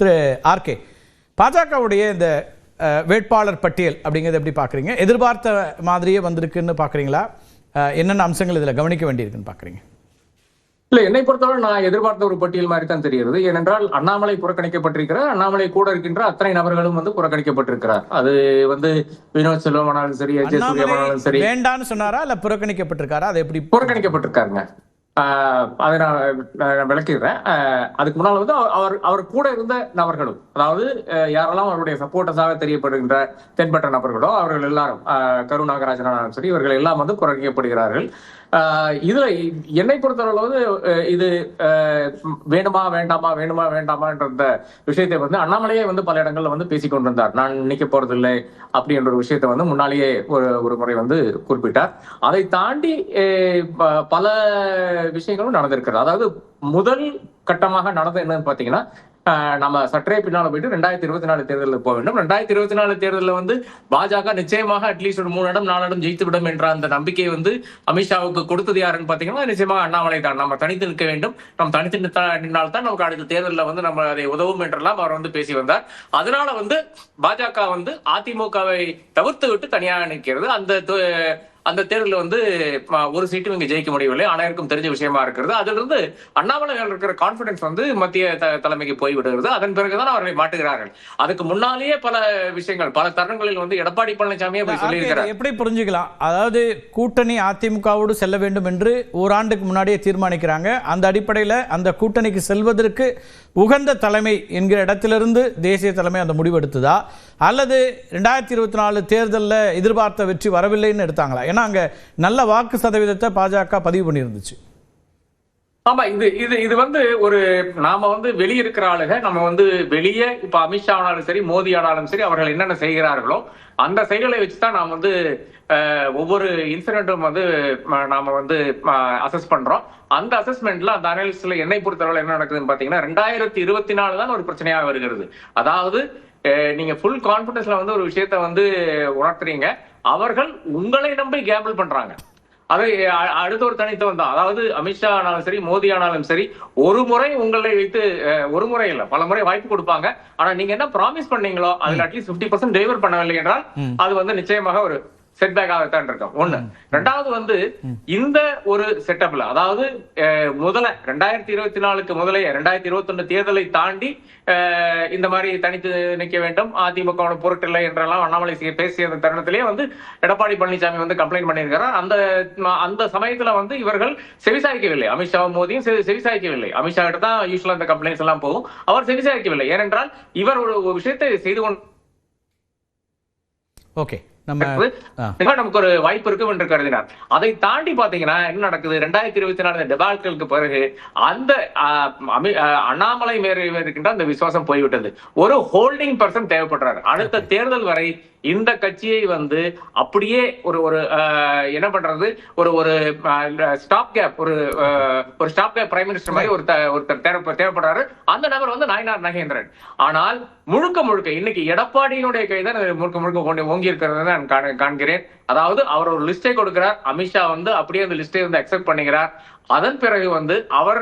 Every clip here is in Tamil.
திரு ஆர்கே, பாஜகவுடைய இந்த வேட்பாளர் பட்டியல் அப்படிங்கிறது எப்படி பார்க்குறீங்க? எதிர்பார்த்த மாதிரியே வந்திருக்குன்னு பார்க்குறீங்களா? என்னென்ன அம்சங்கள் இதில் கவனிக்க வேண்டியிருக்குன்னு பார்க்குறீங்க? இல்ல, என்னை பொறுத்தவரை நான் எதிர்பார்த்த ஒரு பட்டியல் மாதிரி தான் தெரிகிறது. ஏனென்றால் அண்ணாமலை புறக்கணிக்கப்பட்டிருக்கிறார். அண்ணாமலை கூட இருக்கின்ற அத்தனை நபர்களும் புறக்கணிக்கப்பட்டிருக்கிறார். அது வினோத் செல்வம் ஆனாலும் சரி, அஜய் சூர்யா ஆனாலும் சரி. வேண்டான்னு சொன்னாரா இல்ல புறக்கணிக்கப்பட்டிருக்காரா? அது எப்படி புறக்கணிக்கப்பட்டிருக்காருங்க? அதை நான் விளக்கிடுறேன். அதுக்கு முன்னால் அவர் கூட இருந்த நபர்களும், அதாவது யாரெல்லாம் அவருடைய சப்போர்ட்டர்ஸாக தெரியப்படுகின்ற தென்பட்ட நபர்களோ அவர்கள் எல்லாரும், கரு நாகராஜனாலும் சரி, இவர்கள் எல்லாம் புறக்கணிக்கப்படுகிறார்கள். இதுல என்னை பொறுத்தளவு இது வேணுமா வேண்டாமா வேணுமா வேண்டாமா என்ற விஷயத்தை அண்ணாமலையே பல இடங்கள்ல பேசிக் கொண்டிருந்தார். நான் நினைக்க போறதில்லை அப்படி என்ற ஒரு விஷயத்தை முன்னாலேயே ஒரு முறை குறிப்பிட்டார். அதை தாண்டி பல விஷயங்களும் நடந்திருக்கிறது. அதாவது முதல் கட்டமாக நடந்தது என்னன்னு பாத்தீங்கன்னா, நம்ம சற்றே பின்னால போயிட்டு 2024 தேர்தலில் போக வேண்டும். 2024 தேர்தலில் பாஜக நிச்சயமாக அட்லீஸ்ட் ஒரு 3 இடம் 4 இடம் ஜெயித்து விடும் என்ற அந்த நம்பிக்கையை அமித்ஷாவுக்கு கொடுத்தது யாருன்னு பாத்தீங்கன்னா, நிச்சயமாக அண்ணாமலை தான். நம்ம தனித்து நிற்க வேண்டும், நம்ம தனித்து நின்றால்தான் நமக்கு அடுத்த தேர்தலில் நம்ம அதை உதவும் என்றெல்லாம் அவர் பேசி வந்தார். அதனால பாஜக அதிமுகவை தவிர்த்து விட்டு தனியாக நிற்கிறது. அந்த தேர்தலில் ஒரு சீட்டும் இங்க ஜெயிக்க முடியவில்லை. அனைவருக்கும் தெரிஞ்ச விஷயமா இருக்கிறது. அதுல இருந்து அண்ணாமலை இருக்கிற கான்பிடன்ஸ் மத்திய தலைமைக்கு போய்விடுகிறது. அதன் பிறகுதான் அவர்களை மாட்டுகிறார்கள். அதுக்கு முன்னாலேயே பல விஷயங்கள், பல தருணங்களில் எடப்பாடி பழனிசாமியே போய் சொல்லியிருக்கிறார். எப்படி புரிஞ்சுக்கலாம்? அதாவது கூட்டணி அதிமுகவோடு செல்ல வேண்டும் என்று ஓராண்டுக்கு முன்னாடியே தீர்மானிக்கிறாங்க. அந்த அடிப்படையில் அந்த கூட்டணிக்கு செல்வதற்கு உகந்த தலைமை என்கிற இடத்திலிருந்து தேசிய தலைமை அந்த முடிவெடுத்ததா, அல்லது 2024 தேர்தலில் எதிர்பார்த்த வெற்றி வரவில்லைன்னு எடுத்தாங்களா? ஏன்னா அங்க நல்ல வாக்கு சதவீதத்தை பாஜக பதிவு பண்ணியிருந்துச்சு. ஆமா, இது ஒரு நாம வெளியிருக்கிற ஆளுக, நம்ம வெளியே இப்ப அமித்ஷா ஆனாலும் சரி, மோடி ஆனாலும் சரி, அவர்கள் என்னென்ன செய்கிறார்களோ அந்த செயல்களை வச்சுதான் நாம் ஒவ்வொரு இன்சிடென்ட்டும் நாம அசஸ் பண்றோம். அந்த அசஸ்மெண்ட்ல, அந்த அனாலிசிஸ்ல என்னை பொறுத்தவரை என்ன நடக்குதுன்னு பாத்தீங்கன்னா, 2024 தான் ஒரு பிரச்சனையாக வருகிறது. அதாவது நீங்க ஃபுல் கான்பிடன்ஸ்ல ஒரு விஷயத்த உணர்த்துறீங்க, அவர்கள் உங்களை நம்பி கேம்பிள் பண்றாங்க. அதை அடுத்த ஒரு தனித்துவம் தான். அதாவது அமித்ஷா ஆனாலும் சரி, மோடி ஆனாலும் சரி, ஒரு முறை உங்களை வைத்து, ஒரு முறை இல்ல பல முறை வாய்ப்பு கொடுப்பாங்க. ஆனா நீங்க என்ன ப்ராமிஸ் பண்ணீங்களோ அதுல அட்லீஸ்ட் 50% டெலிவர் பண்ணவில்லை என்றால் அது நிச்சயமாக ஒரு செட்பேக்காகத்தான் இருக்கும். ஒண்ணு. ரெண்டாவது இந்த ஒரு செட்டப்ல, அதாவது முதல்ல 2024க்கு முதலே 2021 தேர்தலை தாண்டி இந்த மாதிரி தனித்து நிற்க வேண்டும், அதிமுக பொருட்டில்லை என்றெல்லாம் அண்ணாமலை பேசிய தருணத்திலேயே எடப்பாடி பழனிசாமி கம்ப்ளைண்ட் பண்ணியிருக்கிறார். அந்த சமயத்துல இவர்கள் செவிசாய்க்கவில்லை. அமித்ஷாவும் மோடியும் செவிசாய்க்கவில்லை. அமித்ஷா கிட்ட தான் யூஸ்வலா இந்த கம்ப்ளைண்ட்ஸ் எல்லாம் போகும். அவர் செவிசாய்க்கவில்லை. ஏனென்றால் இவர் ஒரு விஷயத்தை செய்து கொண்டு நமக்கு ஒரு வாய்ப்பு இருக்கும் என்று கருதினார். அதை தாண்டி பாத்தீங்கன்னா என்ன நடக்குது? 2024 டெபால்களுக்கு பிறகு அந்த அண்ணாமலை மேல இருக்கின்ற அந்த விசுவாசம் போய்விட்டது. ஒரு ஹோல்டிங் பர்சன் தேவைப்படுறாரு. அடுத்த தேர்தல் வரை இந்த கட்சியை அப்படியே ஒரு என்ன பண்றது, ஒரு ஸ்டாப் கேப், ஒரு ஸ்டாப் கேப் பிரைம் மினிஸ்டர் மாதிரி ஒருத்தர் தேவைப்படுறாரு. அந்த நபர் நாயனார் நாகேந்திரன். ஆனால் முழுக்க இன்னைக்கு எடப்பாடியினுடைய கைதான் முழுக்க ஓங்கி இருக்கிறது நான் காண்கிறேன். அதாவது அவர் ஒரு லிஸ்டை கொடுக்கிறார், அமித்ஷா அப்படியே அந்த லிஸ்டை அக்செப்ட் பண்ணுகிறார். அதன் பிறகு அவர்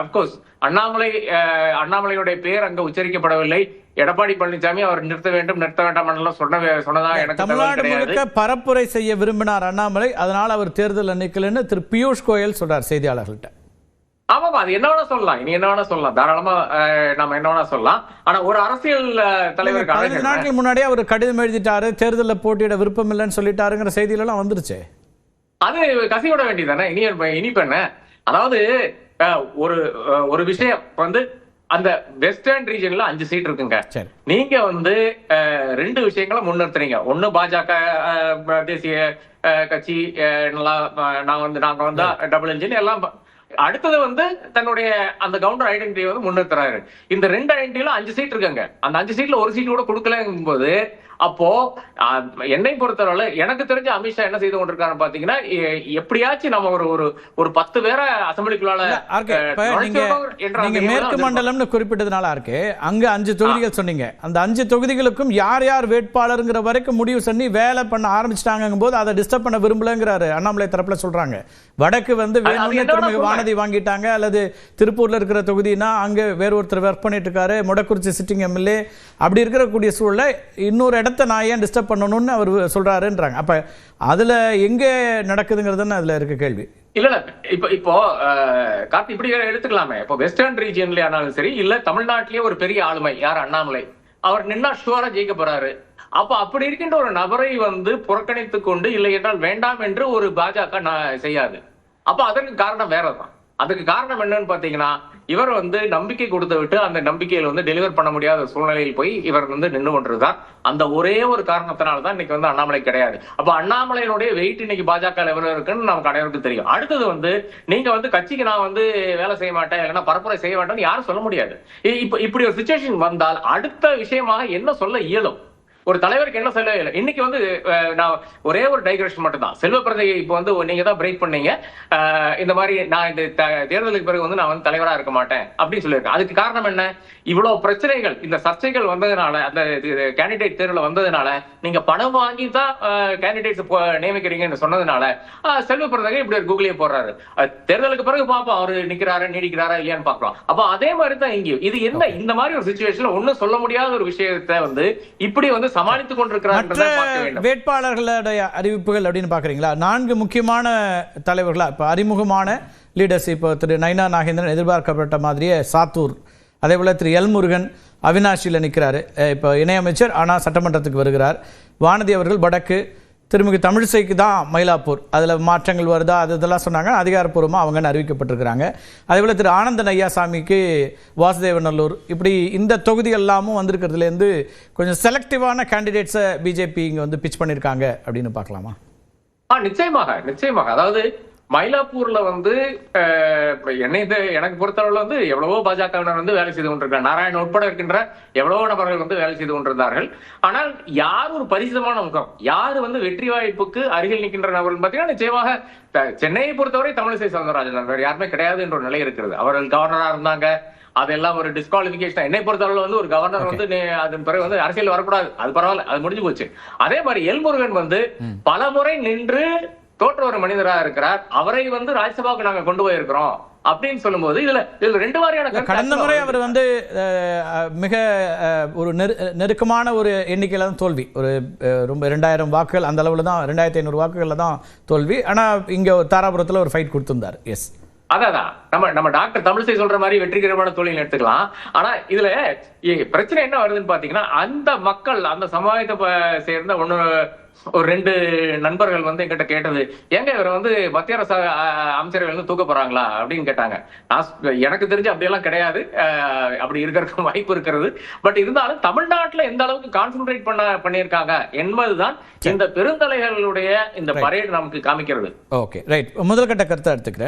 அப்கோர்ஸ் அண்ணாமலையுடைய பேர் அங்க உச்சரிக்கப்படவில்லை. எடப்பாடி பழனிசாமி அவர் நிறுத்த வேண்டும் நிறுத்த வேண்டாம் சொன்னதா எனக்கு தமிழ்நாடு முழுக்க பரப்புரை செய்ய விரும்பினார் அண்ணாமலை. அதனால அவர் தேர்தல் நிக்கலன்னு திரு பியூஷ் கோயல் சொல்றார் செய்தியாளர்கள்ட்ட. ஆமாமா, அது என்ன வேணா சொல்லலாம், இனி என்ன வேணா சொல்லலாம், தாராளமா நம்ம என்ன வேணா சொல்லலாம். ஆனா ஒரு அரசியல் தலைவர் 15 நாட்கள் முன்னாடியே அவர் கடிதம் எழுதிட்டாரு, தேர்தலில் போட்டியிட விருப்பம் இல்லைன்னு சொல்லிட்டாருங்கிற செய்திகள் எல்லாம் வந்துருச்சு. அது கசிவிட வேண்டியதானே இனிப்பு என்ன? அதாவது ஒரு விஷயம் அந்த வெஸ்டர்ன் ரீஜன்ல 5 சீட் இருக்குங்க. நீங்க 2 விஷயங்களை முன்னிறுத்துறீங்க. ஒண்ணு பாஜக தேசிய கட்சி, நாங்க டபுள் இன்ஜின் எல்லாம். அடுத்தது தன்னுடைய அந்த கவுண்டர் ஐடென்டிட்டியை முன்னிறுத்துறாரு. இந்த 2 ஐடென்டிட்டில 5 சீட் இருக்காங்க. அந்த 5 சீட்ல ஒரு சீட் கூட கொடுக்கலங்கும் போது அப்போ என்னை பொறுத்தவரை எனக்கு தெரிஞ்ச அமித்ஷா என்ன செய்து கொண்டிருக்காரு பாத்தீங்கன்னா, எப்படியாச்சும் நம்ம ஒரு 10 பேரை அசம்பிளிக்குள்ளால நீங்க மேற்கு மண்டலம்னு குறிப்பிட்டதுனால இருக்கு. அங்க 5 தொகுதிகள் சொன்னீங்க. அந்த 5 தொகுதிகளுக்கும் யார் யார் வேட்பாளருங்கிற வரைக்கும் முடிவு பண்ணி வேலை பண்ண ஆரம்பிச்சிட்டாங்க போது அதை டிஸ்டர்ப் பண்ண விரும்பலங்கிறாரு அண்ணாமலை தரப்புல சொல்றாங்க. வடக்கு வந்து திருமிகு வானதி வாங்கிட்டாங்க, அல்லது திருப்பூர்ல இருக்கிற தொகுதினா அங்க வேற ஒருத்தர் ஒர்க் பண்ணிட்டு இருக்காரு, முடக்குறிச்சி சிட்டிங் எம்எல்ஏ, அப்படி இருக்கக்கூடிய சூழல்ல இன்னொரு இடத்தை நான் ஏன் டிஸ்டர்ப் பண்ணணும்னு அவர் சொல்றாருன்றாங்க. அப்ப அதுல எங்க நடக்குதுங்கிறது அதுல இருக்க கேள்வி. இல்ல இப்போ கார்த்தி இப்படி எடுத்துக்கலாமே. இப்போ வெஸ்டர்ன் ரீஜியன்ல ஆனாலும் சரி, இல்ல தமிழ்நாட்டிலேயே ஒரு பெரிய ஆளுமை யார் அண்ணாமலை, அவர் நின்னா ஷுவரா ஜெயிக்க போறாரு. அப்ப அப்படி இருக்கின்ற ஒரு நபரை வந்து புறக்கணித்துக் கொண்டு இல்லை என்றால் வேண்டாம் என்று ஒரு பாஜக செய்யாது. அப்ப அதற்கு காரணம் வேறதான். அதுக்கு காரணம் என்னன்னு பாத்தீங்கன்னா, இவர் வந்து நம்பிக்கை கொடுத்து விட்டு அந்த நம்பிக்கையில வந்து டெலிவர் பண்ண முடியாத சூழ்நிலையில் போய் இவர் வந்து நின்று கொண்டிருந்தார். அந்த ஒரே ஒரு காரணத்தினால்தான் இன்னைக்கு வந்து அண்ணாமலை கிடையாது. அப்ப அண்ணாமலையினுடைய வெயிட் இன்னைக்கு பாஜக எவ்வளவு இருக்குன்னு நமக்கு அனைவருக்கும் தெரியும். அடுத்தது வந்து நீங்க வந்து கட்சிக்கு நான் வந்து வேலை செய்ய மாட்டேன், இல்லைன்னா பரப்புரை செய்ய மாட்டேன்னு யாரும் சொல்ல முடியாது. இப்படி ஒரு சிச்சுவேஷன் வந்தால் அடுத்த விஷயமாக என்ன சொல்ல இயலும்? ஒரு தலைவருக்கு என்ன சொல்ல இயலும்? இன்னைக்கு வந்து நான் ஒரே ஒரு டைக்ரெஷன் மட்டும் தான். செல்வப்பிரதையை இப்போ வந்து நீங்க தான் பிரேக் பண்ணீங்க, இந்த மாதிரி நான் இந்த தேர்தலுக்கு பிறகு வந்து நான் வந்து தலைவரா இருக்க மாட்டேன் அப்படின்னு சொல்லியிருக்கேன். அதுக்கு காரணம் என்ன? இவ்வளவு பிரச்சனைகள், இந்த சர்ச்சைகள் வந்ததுனால, அந்த கேண்டிடேட் தேர்வுல வந்ததுனால, நீங்க பணம் வாங்கி தான் கேண்டிடேட்ஸ் நியமிக்கிறீங்கன்னு சொன்னதுனால செல்வப்பிரதகை இப்படி ஒரு கூகுளே போடுறாரு. தேர்தலுக்கு பிறகு பார்ப்போம் அவரு நிக்கிறாரா நீடிக்கிறாரா இல்லையான்னு பார்க்கலாம். அப்ப அதே மாதிரி தான் இங்கேயும் இது என்ன இந்த மாதிரி ஒரு சிச்சுவேஷன்ல ஒன்னும் சொல்ல முடியாத ஒரு விஷயத்தை வந்து இப்படி வந்து சமாளித்துக் கொண்டிருக்கிறார். வேட்பாளர்களுடைய அறிவிப்புகள் அப்படின்னு பாக்குறீங்களா? 4 முக்கியமான தலைவர்களா இப்ப அறிமுகமான லீடர்ஸ், இப்போ திரு நயினா நாகேந்திரன் எதிர்பார்க்கப்பட்ட மாதிரியே சாத்தூர், அதே போல திரு எல் முருகன் அவினாஷியில் நிற்கிறாரு, இப்போ இணையமைச்சர் ஆனால் சட்டமன்றத்துக்கு வருகிறார். வானதி அவர்கள் வடக்கு, திருமிகு தமிழிசைக்கு தான் மயிலாப்பூர், அதில் மாற்றங்கள் வருதா அது இதெல்லாம் சொன்னாங்க, அதிகாரப்பூர்வமாக அவங்கன்னு அறிவிக்கப்பட்டிருக்கிறாங்க. அதேபோல் திரு ஆனந்தன் ஐயாசாமிக்கு வாசுதேவநல்லூர், இப்படி இந்த தொகுதி எல்லாமும் வந்திருக்கிறதுலேருந்து கொஞ்சம் செலக்டிவான கேண்டிடேட்ஸை பிஜேபி இங்கே வந்து பிச் பண்ணியிருக்காங்க அப்படின்னு பார்க்கலாமா? நிச்சயமாக. அதாவது மயிலாப்பூர்ல வந்து எனக்கு பொறுத்தளவுல வந்து எவ்வளவோ பாஜகவினர் வந்து வேலை செய்து கொண்டிருக்கிறார். நாராயணன் உட்பட இருக்கின்ற எவ்வளவோ நபர்கள் வந்து வேலை செய்து கொண்டிருந்தார்கள். ஆனால் யார் ஒரு பரிசுத்தமான முகம், யாரு வந்து வெற்றி வாய்ப்புக்கு அருகில் நிற்கின்ற நபர்கள் பார்த்தீங்கன்னா நிச்சயமாக சென்னையை பொறுத்தவரை தமிழிசை சவுந்தரராஜன், வேற யாருமே கிடையாது என்ற ஒரு நிலை இருக்கிறது. அவர்கள் கவர்னரா இருந்தாங்க, அதெல்லாம் ஒரு டிஸ்குவாலிபிகேஷன். என்னை பொறுத்தவரை வந்து ஒரு கவர்னர் வந்து அதன் பிறகு வந்து அரசியல் வரக்கூடாது, அது பரவாயில்ல, அது முடிஞ்சு போச்சு. அதே மாதிரி எல்முருகன் வந்து பல முறை நின்று தோற்ற ஒரு மனிதரா இருக்கிறார். அவரை வந்து ராஜ்யசபாவுக்கு நாங்க கொண்டு போயிருக்கிறோம் அப்படின்னு சொல்லும்போது இதுல 2 வாரியான கடந்த முறை அவர் வந்து மிக ஒரு நெருக்கமான ஒரு எண்ணிக்கையில தான் தோல்வி, ஒரு ரொம்ப 2000 வாக்குகள் அந்த அளவுல தான், 2500 வாக்குகள்ல தான் தோல்வி. ஆனா இங்க தாராபுரத்துல ஒரு ஃபைட் கொடுத்திருந்தார். எஸ், அதான் நம்ம டாக்டர் தமிழிசை சொல்ற மாதிரி வெற்றிகரமான தொழில் எடுத்துக்கலாம். ஆனா இதுல பிரச்சனை என்ன வருதுன்னு பாத்தீங்கன்னா, அந்த மக்கள் அந்த சமுதாயத்தை சேர்ந்த ஒரு 2 நண்பர்கள் வந்து என்கிட்ட கேட்டது, எங்க இவரை வந்து மத்திய அரசு அமைச்சர்கள் வந்து தூக்க போறாங்களா அப்படின்னு கேட்டாங்க. எனக்கு தெரிஞ்சு அப்படியெல்லாம் கிடையாது, அப்படி இருக்கிற வாய்ப்பு இருக்கிறது. பட் இருந்தாலும் தமிழ்நாட்டுல எந்த அளவுக்கு கான்சென்ட்ரேட் பண்ணியிருக்காங்க என்பதுதான் இந்த பெருந்தலைகளுடைய இந்த பரேடு நமக்கு காமிக்கிறது. Okay, right. முதல் கட்ட கருத்தை எடுத்துக்கிறேன்.